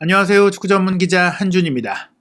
안녕하세요. 축구 전문 기자 한준입니다.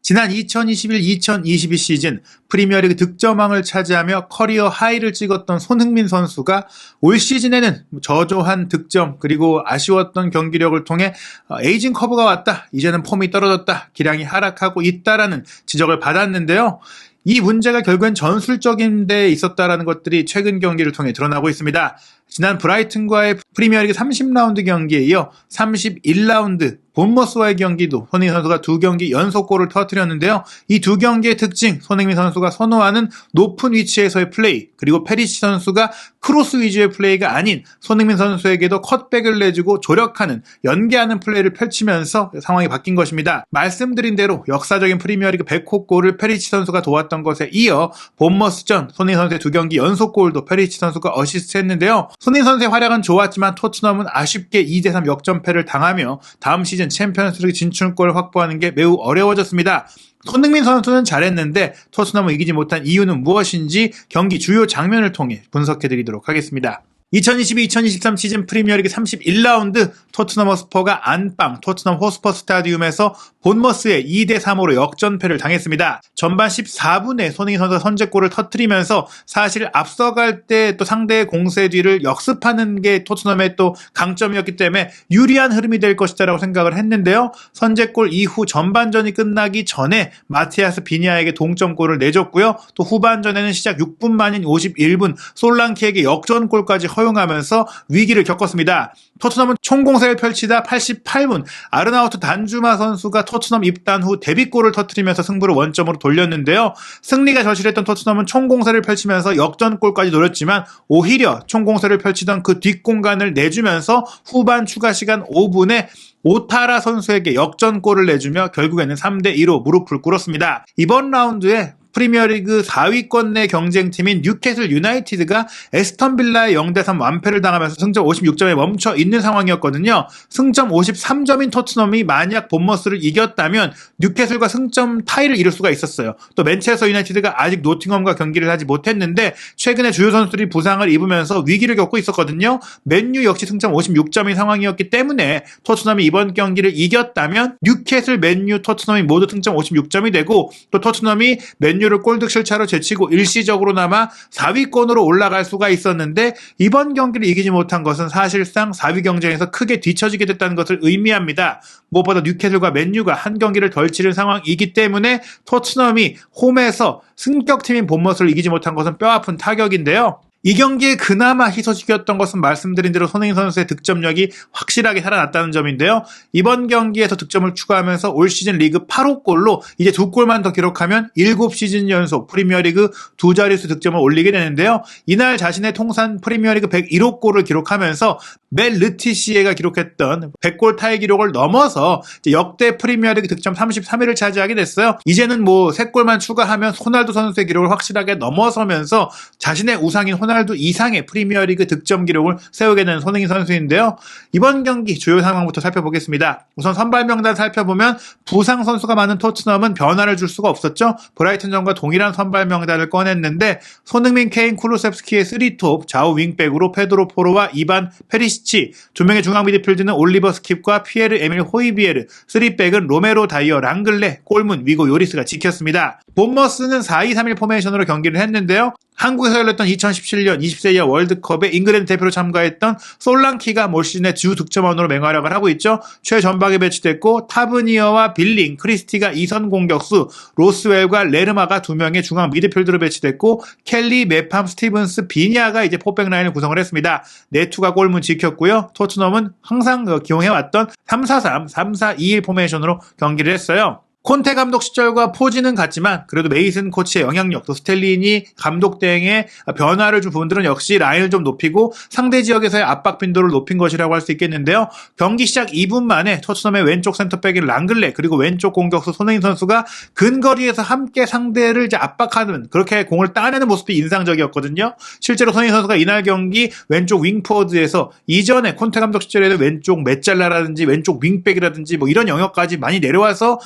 지난 2021-2022 시즌 프리미어리그 득점왕을 차지하며 커리어 하이를 찍었던 손흥민 선수가 올 시즌에는 저조한 득점 그리고 아쉬웠던 경기력을 통해 에이징 커브가 왔다. 이제는 폼이 떨어졌다. 기량이 하락하고 있다라는 지적을 받았는데요. 이 문제가 결국엔 전술적인 데 있었다라는 것들이 최근 경기를 통해 드러나고 있습니다. 지난 브라이튼과의 프리미어리그 30라운드 경기에 이어 31라운드 본머스와의 경기도 손흥민 선수가 2경기 연속골을 터뜨렸는데요. 이 2경기의 특징, 손흥민 선수가 선호하는 높은 위치에서의 플레이, 그리고 페리시 선수가 크로스 위주의 플레이가 아닌 손흥민 선수에게도 컷백을 내주고 조력하는, 연계하는 플레이를 펼치면서 상황이 바뀐 것입니다. 말씀드린 대로 역사적인 프리미어리그 100호 골을 페리시 선수가 도왔던 것에 이어 본머스전 손흥민 선수의 2경기 연속골도 페리시 선수가 어시스트했는데요. 손흥민 선수의 활약은 좋았지만 토트넘은 아쉽게 2대3 역전패를 당하며 다음 시즌 챔피언스리그 진출권을 확보하는 게 매우 어려워졌습니다. 손흥민 선수는 잘했는데 토트넘을 이기지 못한 이유는 무엇인지 경기 주요 장면을 통해 분석해드리도록 하겠습니다. 2022-2023 시즌 프리미어리그 31라운드 토트넘 허스퍼가 안방 토트넘 호스퍼 스타디움에서 본머스에 2대3으로 역전패를 당했습니다. 전반 14분에 손흥민 선수가 선제골을 터뜨리면서 사실 앞서갈 때 또 상대의 공세 뒤를 역습하는 게 토트넘의 또 강점이었기 때문에 유리한 흐름이 될 것이다라고 생각을 했는데요. 선제골 이후 전반전이 끝나기 전에 마티아스 비니아에게 동점골을 내줬고요. 또 후반전에는 시작 6분 만인 51분 솔랑키에게 역전골까지 허용하면서 위기를 겪었습니다. 토트넘은 총공세를 펼치다 88분 아르나우트 단주마 선수가 토트넘 입단 후 데뷔골을 터뜨리면서 승부를 원점으로 돌렸는데요. 승리가 절실했던 토트넘은 총공세를 펼치면서 역전골까지 노렸지만 오히려 총공세를 펼치던 그 뒷공간을 내주면서 후반 추가 시간 5분에 오타라 선수에게 역전골을 내주며 결국에는 3대2로 무릎을 꿇었습니다. 이번 라운드에 프리미어리그 4위권 내 경쟁팀인 뉴캐슬 유나이티드가 에스턴 빌라의 0대3 완패를 당하면서 승점 56점에 멈춰 있는 상황이었거든요. 승점 53점인 토트넘이 만약 본머스를 이겼다면 뉴캐슬과 승점 타이를 이룰 수가 있었어요. 또 맨체스터 유나이티드가 아직 노팅엄과 경기를 하지 못했는데 최근에 주요 선수들이 부상을 입으면서 위기를 겪고 있었거든요. 맨유 역시 승점 56점인 상황이었기 때문에 토트넘이 이번 경기를 이겼다면 뉴캐슬, 맨유, 토트넘이 모두 승점 56점이 되고 또 토트넘이 맨유를 골득 실차로 제치고 일시적으로나마 4위권으로 올라갈 수가 있었는데 이번 경기를 이기지 못한 것은 사실상 4위 경쟁에서 크게 뒤처지게 됐다는 것을 의미합니다. 무엇보다 뉴캐슬과 맨유가 한 경기를 덜 치른 상황이기 때문에 토트넘이 홈에서 승격팀인 본머스를 이기지 못한 것은 뼈아픈 타격인데요. 이 경기에 그나마 희소식이었던 것은 말씀드린 대로 손흥민 선수의 득점력이 확실하게 살아났다는 점인데요. 이번 경기에서 득점을 추가하면서 올 시즌 리그 8호 골로 이제 2골만 더 기록하면 7시즌 연속 프리미어리그 2자릿수 득점을 올리게 되는데요. 이날 자신의 통산 프리미어리그 101호 골을 기록하면서 멜 르티시에가 기록했던 100골 타의 기록을 넘어서 이제 역대 프리미어리그 득점 33위를 차지하게 됐어요. 이제는 3골만 추가하면 호날두 선수의 기록을 확실하게 넘어서면서 자신의 우상인 호날두 이상의 프리미어리그 득점 기록을 세우게 된 손흥민 선수인데요. 이번 경기 주요 상황부터 살펴보겠습니다. 우선 선발 명단 살펴보면 부상 선수가 많은 토트넘은 변화를 줄 수가 없었죠. 브라이튼전과 동일한 선발 명단을 꺼냈는데 손흥민, 케인, 쿠루셉스키의 3톱 좌우 윙백으로 페드로 포로와 이반 페리시치, 두 명의 중앙 미드필드는 올리버 스킵과 피에르 에밀 호이비에르, 3백은 로메로 다이어, 랑글레, 골문, 위고 요리스가 지켰습니다. 본머스는 4-2-3-1 포메이션으로 경기를 했는데요. 한국에서 열렸던 2017년 20세 이하 월드컵에 잉글랜드 대표로 참가했던 솔랑키가 올 시즌의 주 득점원으로 맹활약을 하고 있죠. 최전방에 배치됐고 타브니어와 빌링, 크리스티가 2선 공격수, 로스웰과 레르마가 2명의 중앙 미드필드로 배치됐고 켈리, 메팜, 스티븐스, 비니아가 이제 포백 라인을 구성을 했습니다. 네투가 골문 지켰고요. 토트넘은 항상 기용해왔던 3-4-3, 3-4-2-1 포메이션으로 경기를 했어요. 콘테 감독 시절과 포지는 같지만 그래도 메이슨 코치의 영향력, 또 스텔리니 감독 대행의 변화를 준 부분들은 역시 라인을 좀 높이고 상대 지역에서의 압박 빈도를 높인 것이라고 할 수 있겠는데요. 경기 시작 2분 만에 토트넘의 왼쪽 센터백인 랑글레 그리고 왼쪽 공격수 손흥민 선수가 근거리에서 함께 상대를 이제 압박하는, 그렇게 공을 따내는 모습이 인상적이었거든요. 실제로 손흥민 선수가 이날 경기 왼쪽 윙포워드에서 이전에 콘테 감독 시절에는 왼쪽 메잘라라든지 왼쪽 윙백이라든지 이런 영역까지 많이 내려와서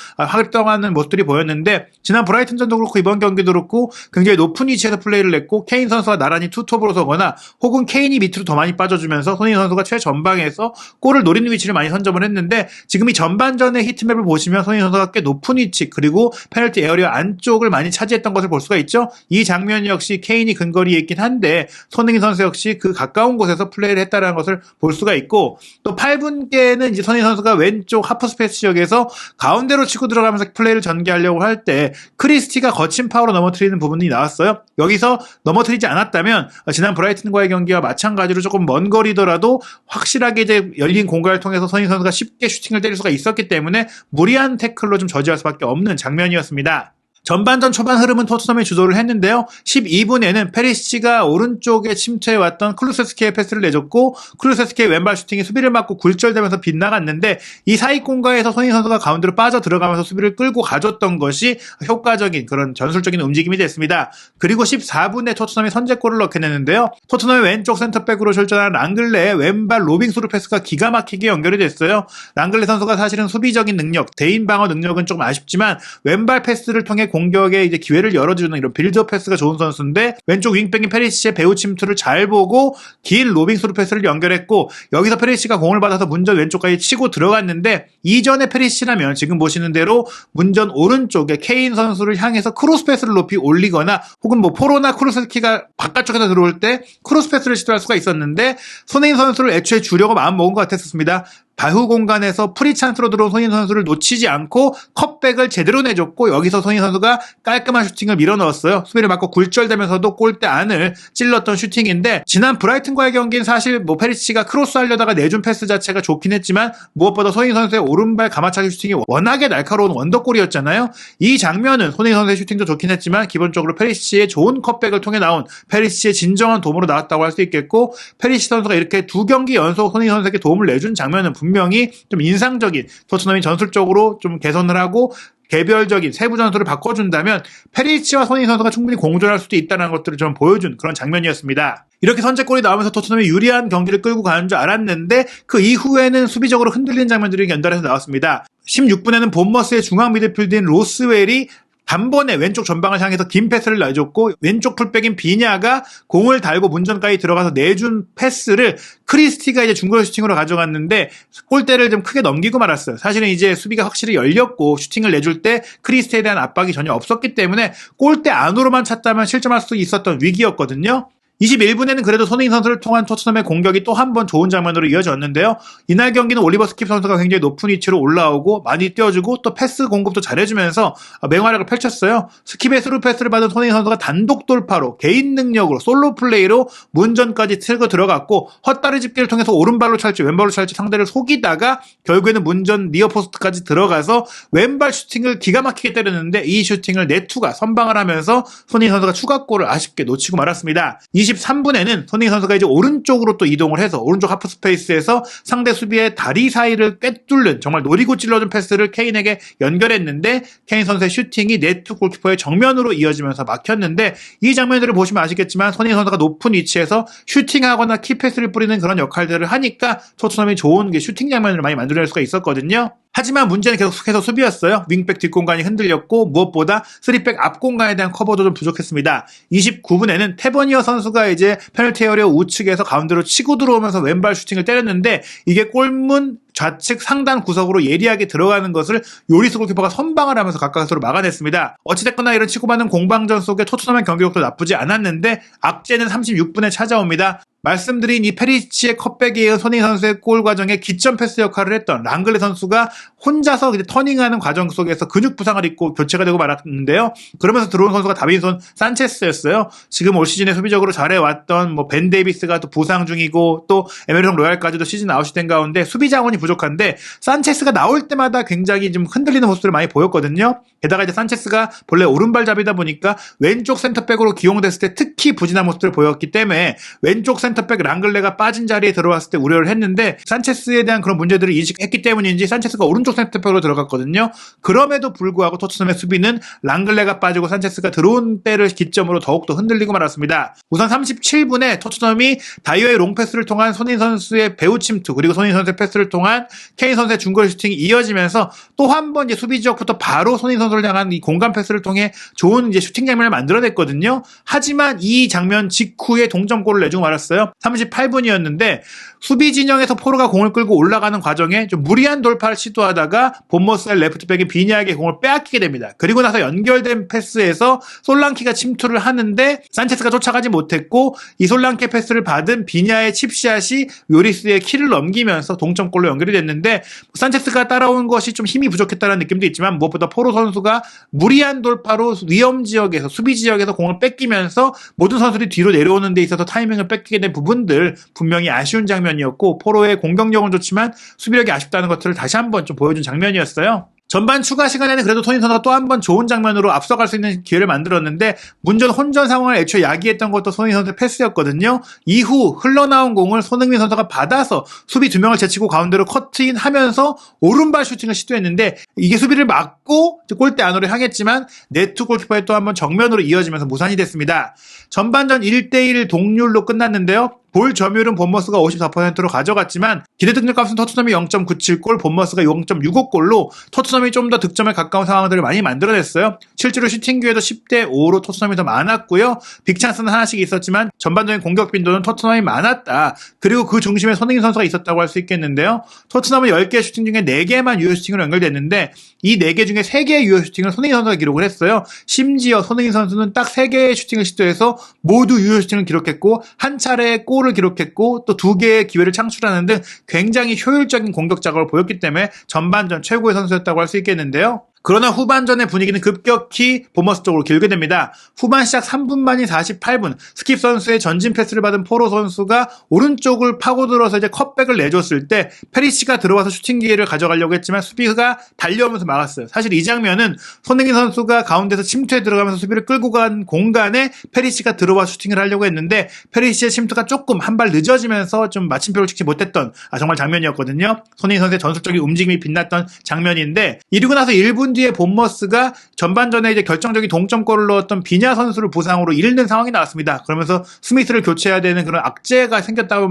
활동하는 모습들이 보였는데 지난 브라이튼전도 그렇고 이번 경기도 그렇고 굉장히 높은 위치에서 플레이를 했고 케인 선수가 나란히 투톱으로 서거나 혹은 케인이 밑으로 더 많이 빠져주면서 손흥민 선수가 최전방에서 골을 노리는 위치를 많이 선점을 했는데 지금 이 전반전의 히트맵을 보시면 손흥민 선수가 꽤 높은 위치 그리고 페널티 에어리어 안쪽을 많이 차지했던 것을 볼 수가 있죠. 이 장면 역시 케인이 근거리에 있긴 한데 손흥민 선수 역시 그 가까운 곳에서 플레이를 했다는 것을 볼 수가 있고 또 8분께는 이제 손흥민 선수가 왼쪽 하프스페이스 지역에서 가운데로 치고 들어가면서 플레이를 전개하려고 할 때 크리스티가 거친 파워로 넘어뜨리는 부분이 나왔어요. 여기서 넘어뜨리지 않았다면 지난 브라이튼과의 경기와 마찬가지로 조금 먼 거리더라도 확실하게 이제 열린 공간을 통해서 손흥민 선수가 쉽게 슈팅을 때릴 수가 있었기 때문에 무리한 태클로 좀 저지할 수밖에 없는 장면이었습니다. 전반전 초반 흐름은 토트넘이 주도를 했는데요. 12분에는 페리시치가 오른쪽에 침투해왔던 클루세스키의 패스를 내줬고 클루세스키의 왼발 슈팅이 수비를 맞고 굴절되면서 빗나갔는데 이 사이 공간에서 손흥민 선수가 가운데로 빠져 들어가면서 수비를 끌고 가줬던 것이 효과적인 그런 전술적인 움직임이 됐습니다. 그리고 14분에 토트넘이 선제골을 넣게 됐는데요. 토트넘의 왼쪽 센터백으로 출전한 랑글레의 왼발 로빙 스루 패스가 기가 막히게 연결이 됐어요. 랑글레 선수가 사실은 수비적인 능력, 대인 방어 능력은 조금 아쉽지만 왼발 패스를 통해 공격에 이제 기회를 열어주는 이런 빌드업 패스가 좋은 선수인데 왼쪽 윙백인 페리시치의 배우 침투를 잘 보고 긴 로빙 스루 패스를 연결했고 여기서 페리시치가 공을 받아서 문전 왼쪽까지 치고 들어갔는데 이전에 페리시치라면 지금 보시는 대로 문전 오른쪽에 케인 선수를 향해서 크로스 패스를 높이 올리거나 혹은 뭐 포로나 크루스키가 바깥쪽에서 들어올 때 크로스 패스를 시도할 수가 있었는데 손흥민 선수를 애초에 주려고 마음 먹은 것 같았었습니다. 바후 공간에서 프리 찬스로 들어온 손흥민 선수를 놓치지 않고 컵백을 제대로 내줬고 여기서 손흥민 선수가 깔끔한 슈팅을 밀어넣었어요. 수비를 맞고 굴절되면서도 골대 안을 찔렀던 슈팅인데 지난 브라이튼과의 경기는 사실 뭐 페리시치가 크로스 하려다가 내준 패스 자체가 좋긴 했지만 무엇보다 손흥민 선수의 오른발 가마차기 슈팅이 워낙에 날카로운 원더골이었잖아요. 이 장면은 손흥민 선수의 슈팅도 좋긴 했지만 기본적으로 페리시치의 좋은 컵백을 통해 나온 페리시치의 진정한 도움으로 나왔다고 할 수 있겠고 페리시치 선수가 이렇게 두 경기 연속 손흥민 선수에게 도움을 내준 장면은 분명히 좀 인상적인 토트넘이 전술적으로 좀 개선을 하고 개별적인 세부 전술을 바꿔준다면 페리시치와 손흥민 선수가 충분히 공존할 수도 있다는 것들을 좀 보여준 그런 장면이었습니다. 이렇게 선제골이 나오면서 토트넘이 유리한 경기를 끌고 가는 줄 알았는데 그 이후에는 수비적으로 흔들리는 장면들이 연달아서 나왔습니다. 16분에는 본머스의 중앙 미드필드인 로스웰이 단번에 왼쪽 전방을 향해서 긴 패스를 내줬고 왼쪽 풀백인 비냐가 공을 달고 문전까지 들어가서 내준 패스를 크리스티가 이제 중거리 슈팅으로 가져갔는데 골대를 좀 크게 넘기고 말았어요. 사실은 이제 수비가 확실히 열렸고 슈팅을 내줄 때 크리스티에 대한 압박이 전혀 없었기 때문에 골대 안으로만 찼다면 실점할 수 있었던 위기였거든요. 21분에는 그래도 손흥민 선수를 통한 토트넘의 공격이 또 한 번 좋은 장면으로 이어졌는데요. 이날 경기는 올리버 스킵 선수가 굉장히 높은 위치로 올라오고 많이 뛰어주고 또 패스 공급도 잘해주면서 맹활약을 펼쳤어요. 스킵의 스루 패스를 받은 손흥민 선수가 단독 돌파로 개인 능력으로 솔로 플레이로 문전까지 틀고 들어갔고 헛다리 집기를 통해서 오른발로 찰지 왼발로 찰지 상대를 속이다가 결국에는 문전 니어포스트까지 들어가서 왼발 슈팅을 기가 막히게 때렸는데 이 슈팅을 네투가 선방을 하면서 손흥민 선수가 추가골을 아쉽게 놓치고 말았습니다. 23분에는 손흥민 선수가 이제 오른쪽으로 또 이동을 해서 오른쪽 하프 스페이스에서 상대 수비의 다리 사이를 꿰뚫는 정말 노리고 찔러준 패스를 케인에게 연결했는데 케인 선수의 슈팅이 네트 골키퍼의 정면으로 이어지면서 막혔는데 이 장면들을 보시면 아시겠지만 손흥민 선수가 높은 위치에서 슈팅하거나 키패스를 뿌리는 그런 역할들을 하니까 토트넘이 좋은 슈팅 장면을 많이 만들어낼 수가 있었거든요. 하지만 문제는 계속해서 수비였어요. 윙백 뒷공간이 흔들렸고 무엇보다 3백 앞공간에 대한 커버도 좀 부족했습니다. 29분에는 테버니어 선수가 이제 페널티 에어리어 우측에서 가운데로 치고 들어오면서 왼발 슈팅을 때렸는데 이게 골문 좌측 상단 구석으로 예리하게 들어가는 것을 요리스 골키퍼가 선방을 하면서 가까스로 막아냈습니다. 어찌됐거나 이런 치고받는 공방전 속에 토트넘의 경기력도 나쁘지 않았는데 악재는 36분에 찾아옵니다. 말씀드린 이 페리시치의 컵백에 이은 손흥민 선수의 골 과정에 기점 패스 역할을 했던 랑글레 선수가 혼자서 이제 터닝하는 과정 속에서 근육 부상을 입고 교체가 되고 말았는데요. 그러면서 들어온 선수가 다빈손 산체스였어요. 지금 올 시즌에 수비적으로 잘해왔던 뭐 벤 데이비스가 또 부상 중이고 또 에메르송 로얄까지도 시즌 아웃이 된 가운데 수비 자원이 부족한데 산체스가 나올 때마다 굉장히 좀 흔들리는 모습들을 많이 보였거든요. 게다가 이제 산체스가 본래 오른발잡이다 보니까 왼쪽 센터백으로 기용됐을 때 특히 부진한 모습들을 보였기 때문에 왼쪽 센터 센터백 랑글레가 빠진 자리에 들어왔을 때 우려를 했는데 산체스에 대한 그런 문제들을 인식했기 때문인지 산체스가 오른쪽 센터백으로 들어갔거든요. 그럼에도 불구하고 토트넘의 수비는 랑글레가 빠지고 산체스가 들어온 때를 기점으로 더욱더 흔들리고 말았습니다. 우선 37분에 토트넘이 다이어의 롱패스를 통한 손흥민 선수의 배우 침투 그리고 손흥민 선수의 패스를 통한 케인 선수의 중거리 슈팅이 이어지면서 또 한 번 이제 수비 지역부터 바로 손흥민 선수를 향한 이 공간 패스를 통해 좋은 이제 슈팅 장면을 만들어냈거든요. 하지만 이 장면 직후에 동점골을 내주고 말았어요. 38분이었는데 수비 진영에서 포로가 공을 끌고 올라가는 과정에 좀 무리한 돌파를 시도하다가 본머스의 레프트백이 비니아에게 공을 빼앗기게 됩니다. 그리고 나서 연결된 패스에서 솔랑키가 침투를 하는데 산체스가 쫓아가지 못했고 이 솔랑키 패스를 받은 비니아의 칩샷이 요리스의 키를 넘기면서 동점골로 연결이 됐는데 산체스가 따라온 것이 좀 힘이 부족했다는 느낌도 있지만 무엇보다 포로 선수가 무리한 돌파로 위험 지역에서 수비 지역에서 공을 뺏기면서 모든 선수들이 뒤로 내려오는 데 있어서 타이밍을 뺏기게 된 부분들 분명히 아쉬운 장면이었고 포로의 공격력은 좋지만 수비력이 아쉽다는 것들을 다시 한번 좀 보여준 장면이었어요. 전반 추가 시간에는 그래도 토니 선수가 또 한 번 좋은 장면으로 앞서갈 수 있는 기회를 만들었는데 문전 혼전 상황을 애초에 야기했던 것도 손흥민 선수의 패스였거든요. 이후 흘러나온 공을 손흥민 선수가 받아서 수비 두 명을 제치고 가운데로 커트인하면서 오른발 슈팅을 시도했는데 이게 수비를 막고 골대 안으로 향했지만 네트 골키퍼에 또 한 번 정면으로 이어지면서 무산이 됐습니다. 전반전 1대1 동률로 끝났는데요. 볼 점유율은 본머스가 54%로 가져갔지만 기대 득점값은 토트넘이 0.97골, 본머스가 0.65골로 토트넘이 좀 더 득점에 가까운 상황들을 많이 만들어냈어요. 실제로 슈팅 기회도 10대5로 토트넘이 더 많았고요. 빅찬스는 하나씩 있었지만 전반적인 공격 빈도는 토트넘이 많았다. 그리고 그 중심에 손흥민 선수가 있었다고 할 수 있겠는데요. 토트넘은 10개의 슈팅 중에 4개만 유효 슈팅으로 연결됐는데 이 4개 중에 3개의 유효 슈팅을 손흥민 선수가 기록을 했어요. 심지어 손흥민 선수는 딱 3개의 슈팅을 시도해서 모두 유효 슈팅을 기록했고 한 차례의 골을 기록했고 또 2개의 기회를 창출하는 등 굉장히 효율적인 공격 작업을 보였기 때문에 전반전 최고의 선수였다고 할 수 있겠는데요. 그러나 후반전의 분위기는 급격히 본머스 쪽으로 길게 됩니다. 후반 시작 3분 만인 48분 스킵 선수의 전진 패스를 받은 포로 선수가 오른쪽을 파고들어서 이제 컷백을 내줬을 때 페리시가 들어와서 슈팅 기회를 가져가려고 했지만 수비가 달려오면서 막았어요. 사실 이 장면은 손흥민 선수가 가운데서 침투에 들어가면서 수비를 끌고 간 공간에 페리시가 들어와 슈팅을 하려고 했는데 페리시의 침투가 조금 한 발 늦어지면서 좀 마침표를 찍지 못했던 정말 장면이었거든요. 손흥민 선수의 전술적인 움직임이 빛났던 장면인데 이르고 나서 1분 뒤에 본머스가 전반전에 이제 결정적인 동점골을 넣었던 비냐 선수를 부상으로 잃는 상황이 나왔습니다. 그러면서 스미스를 교체해야 되는 그런 악재가 생겼다고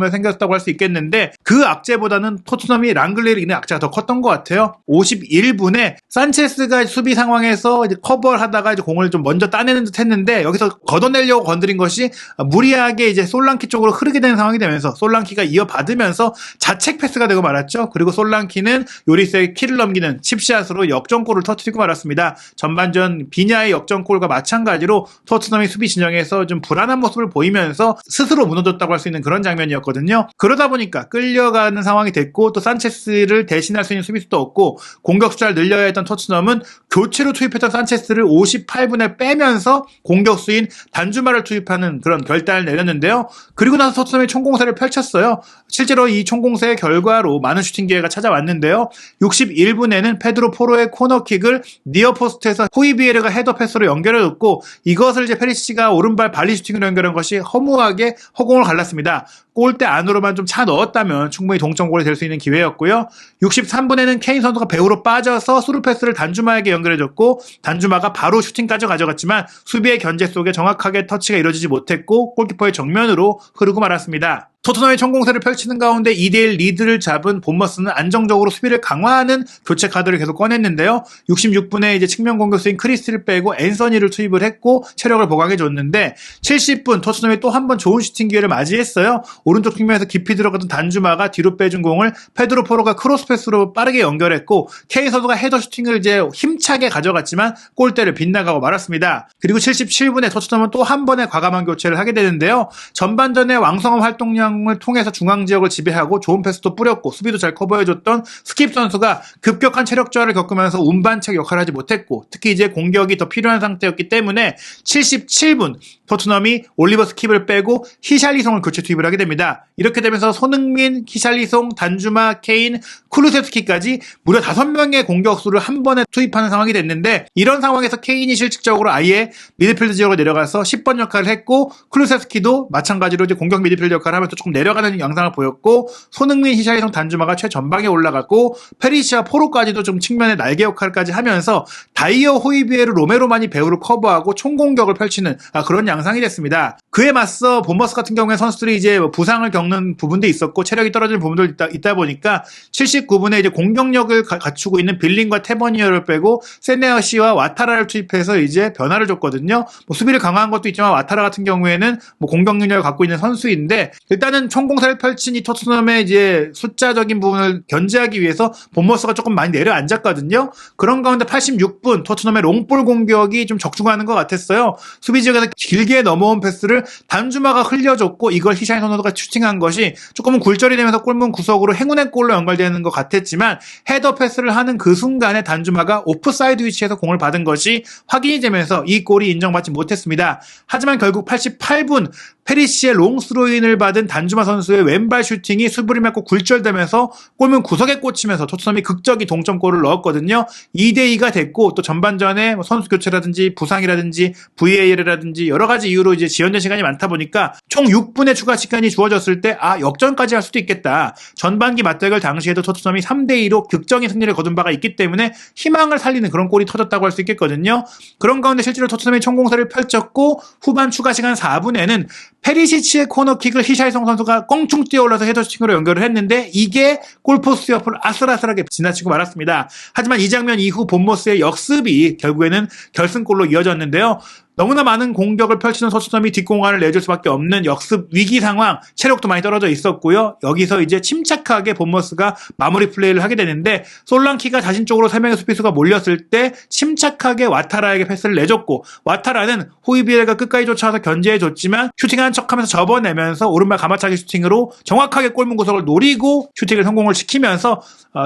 할 수 있겠는데 그 악재보다는 토트넘이 랑글레를 인해 악재가 더 컸던 것 같아요. 51분에 산체스가 수비 상황에서 이제 커버를 하다가 이제 공을 좀 먼저 따내는 듯 했는데 여기서 걷어내려고 건드린 것이 무리하게 이제 솔랑키 쪽으로 흐르게 되는 상황이 되면서 솔랑키가 이어받으면서 자책 패스가 되고 말았죠. 그리고 솔랑키는 요리스의 키를 넘기는 칩샷으로 역전골을 터뜨리고 말았습니다. 전반전 비냐의 역전골과 마찬가지로 토트넘이 수비 진영에서 좀 불안한 모습을 보이면서 스스로 무너졌다고 할 수 있는 그런 장면이었거든요. 그러다 보니까 끌려가는 상황이 됐고 또 산체스를 대신할 수 있는 수비수도 없고 공격 숫자를 늘려야 했던 토트넘은 교체로 투입했던 산체스를 58분에 빼면서 공격수인 단주마를 투입하는 그런 결단을 내렸는데요. 그리고 나서 토트넘이 총공세를 펼쳤어요. 실제로 이 총공세의 결과로 많은 슈팅 기회가 찾아왔는데요. 61분에는 페드로 포로의 코너킥을 니어포스트에서 호이비에르가 헤더 패스로 연결해줬고 이것을 이제 페리시가 오른발 발리 슈팅으로 연결한 것이 허무하게 허공을 갈랐습니다. 골대 안으로만 좀 차 넣었다면 충분히 동점골이 될 수 있는 기회였고요. 63분에는 케인 선수가 배우로 빠져서 스루 패스를 단주마에게 연결해줬고 단주마가 바로 슈팅까지 가져갔지만 수비의 견제 속에 정확하게 터치가 이루어지지 못했고 골키퍼의 정면으로 흐르고 말았습니다. 토트넘의 총공세를 펼치는 가운데 2대1 리드를 잡은 본머스는 안정적으로 수비를 강화하는 교체 카드를 계속 꺼냈는데요. 66분에 이제 측면 공격수인 크리스를 빼고 앤서니를 투입을 했고 체력을 보강해줬는데 70분 토트넘이 또 한 번 좋은 슈팅 기회를 맞이했어요. 오른쪽 측면에서 깊이 들어가던 단주마가 뒤로 빼준 공을 페드로 포로가 크로스 패스로 빠르게 연결했고 케인 선수가 헤더 슈팅을 이제 힘차게 가져갔지만 골대를 빗나가고 말았습니다. 그리고 77분에 토트넘은 또 한 번의 과감한 교체를 하게 되는데요. 전반전에 왕성한 활동량 영상을 통해서 중앙 지역을 지배하고 좋은 패스도 뿌렸고 수비도 잘 커버해줬던 스킵 선수가 급격한 체력 저하를 겪으면서 운반책 역할을 하지 못했고 특히 이제 공격이 더 필요한 상태였기 때문에 77분 토트넘이 올리버 스킵을 빼고 히샬리송을 교체 투입을 하게 됩니다. 이렇게 되면서 손흥민, 히샬리송, 단주마, 케인, 쿠루세스키까지 무려 5명의 공격수를 한 번에 투입하는 상황이 됐는데 이런 상황에서 케인이 실질적으로 아예 미드필드 지역으로 내려가서 10번 역할을 했고 쿠루세스키도 마찬가지로 이제 공격 미드필드 역할을 하면서 조금 내려가는 양상을 보였고 손흥민, 히샬리송, 단주마가 최전방에 올라갔고 페리시아, 포로까지도 좀 측면에 날개 역할까지 하면서 다이어, 호이비에르, 로메로만이 배우를 커버하고 총공격을 펼치는 그런 양상이 됐습니다. 그에 맞서 본머스 같은 경우에 선수들이 이제 부상을 겪는 부분도 있었고 체력이 떨어지는 부분도 있다 보니까 79분에 이제 공격력을 갖추고 있는 빌링과 테버니어를 빼고 세네어시와 와타라를 투입해서 이제 변화를 줬거든요. 수비를 강화한 것도 있지만 와타라 같은 경우에는 공격 능력을 갖고 있는 선수인데 일단은 총공사를 펼친 이 토트넘의 이제 숫자적인 부분을 견제하기 위해서 본머스가 조금 많이 내려앉았거든요. 그런 가운데 86분 토트넘의 롱볼 공격이 좀 적중하는 것 같았어요. 수비 지역에서 길게 넘어온 패스를 단주마가 흘려줬고 이걸 히샬 선수가 슈팅한 것이 조금은 굴절이 되면서 골문 구석으로 행운의 골로 연결되는 것 같았지만 헤더 패스를 하는 그 순간에 단주마가 오프사이드 위치에서 공을 받은 것이 확인이 되면서 이 골이 인정받지 못했습니다. 하지만 결국 88분 페리시의 롱스로인을 받은 단주마 선수의 왼발 슈팅이 수비를 맞고 굴절되면서 골문 구석에 꽂히면서 토트넘이 극적인 동점골을 넣었거든요. 2대2가 됐고 또 전반전에 선수 교체라든지 부상이라든지 VAR이라든지 여러 가지 이유로 이제 지연된 시간이 많다 보니까 총 6분의 추가 시간이 주어졌을 때 역전까지 할 수도 있겠다. 전반기 맞대결 당시에도 토트넘이 3대2로 극적인 승리를 거둔 바가 있기 때문에 희망을 살리는 그런 골이 터졌다고 할 수 있겠거든요. 그런 가운데 실제로 토트넘이 총공사를 펼쳤고 후반 추가 시간 4분에는 페리시치의 코너킥을 히샬리송 선수가 껑충 뛰어올라서 헤더슈팅으로 연결을 했는데 이게 골포스트 옆을 아슬아슬하게 지나치고 말았습니다. 하지만 이 장면 이후 본머스의 역습이 결국에는 결승골로 이어졌는데요. 너무나 많은 공격을 펼치는 토트넘이 뒷공간을 내줄 수밖에 없는 역습 위기 상황, 체력도 많이 떨어져 있었고요. 여기서 이제 침착하게 본머스가 마무리 플레이를 하게 되는데 솔랑키가 자신 쪽으로 3명의 수비수가 몰렸을 때 침착하게 와타라에게 패스를 내줬고 와타라는 호이비에르가 끝까지 쫓아와서 견제해줬지만 슈팅한 척하면서 접어내면서 오른발 가마차기 슈팅으로 정확하게 골문 구석을 노리고 슈팅을 성공을 시키면서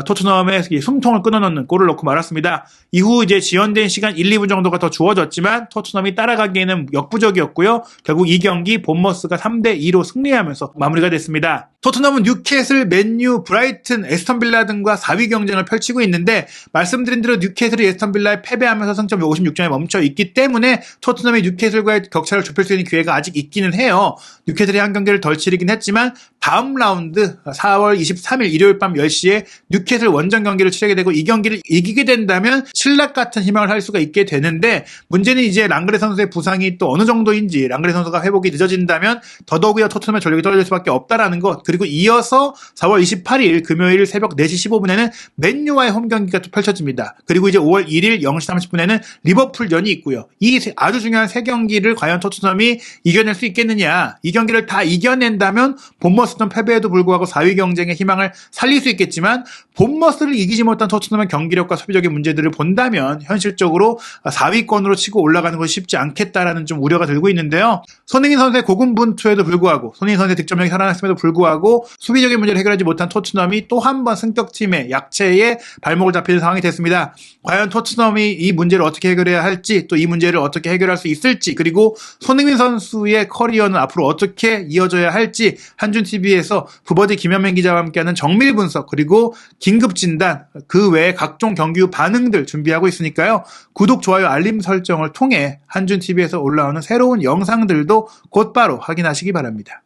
토트넘의 숨통을 끊어놓는 골을 넣고 말았습니다. 이후 이제 지연된 시간 1, 2분 정도가 더 주어졌지만 토트넘이 따라가기에는 역부족이었고요. 결국 이 경기 본머스가 3대2로 승리하면서 마무리가 됐습니다. 토트넘은 뉴캐슬, 맨유, 브라이튼, 에스턴빌라 등과 4위 경쟁을 펼치고 있는데 말씀드린 대로 뉴캐슬이 에스턴빌라에 패배하면서 승점 56점에 멈춰 있기 때문에 토트넘이 뉴캐슬과의 격차를 좁힐 수 있는 기회가 아직 있기는 해요. 뉴캐슬이 한 경기를 덜 치르긴 했지만 다음 라운드 4월 23일 일요일 밤 10시에 뉴캐슬 원정 경기를 치르게 되고 이 경기를 이기게 된다면 신락 같은 희망을 할 수가 있게 되는데 문제는 이제 랑그레 선수의 부상이 또 어느 정도인지 랑그레 선수가 회복이 늦어진다면 더더욱이나 토트넘의 전력이 떨어질 수밖에 없다라는 것 그리고 이어서 4월 28일 금요일 새벽 4시 15분에는 맨유와의 홈 경기가 또 펼쳐집니다. 그리고 이제 5월 1일 0시 30분에는 리버풀전이 있고요. 이 아주 중요한 세 경기를 과연 토트넘이 이겨낼 수 있겠느냐. 이 경기를 다 이겨낸다면 본머스전 패배에도 불구하고 4위 경쟁의 희망을 살릴 수 있겠지만 본머스를 이기지 못한 토트넘의 경기력과 수비적인 문제들을 본다면 현실적으로 4위권으로 치고 올라가는 것이 쉽지 않겠다라는 좀 우려가 들고 있는데요. 손흥민 선수의 고군분투에도 불구하고 손흥민 선수의 득점력이 살아났음에도 불구하고 수비적인 문제를 해결하지 못한 토트넘이 또 한 번 승격팀의 약체에 발목을 잡히는 상황이 됐습니다. 과연 토트넘이 이 문제를 어떻게 해결해야 할지 또 이 문제를 어떻게 해결할 수 있을지 그리고 손흥민 선수의 커리어는 앞으로 어떻게 이어져야 할지 한준TV에서 부버디 김현민 기자와 함께하는 정밀 분석 그리고 긴급 진단 그 외에 각종 경기 후 반응들 준비하고 있으니까요. 구독, 좋아요, 알림 설정을 통해 한준TV에서 올라오는 새로운 영상들도 곧바로 확인하시기 바랍니다.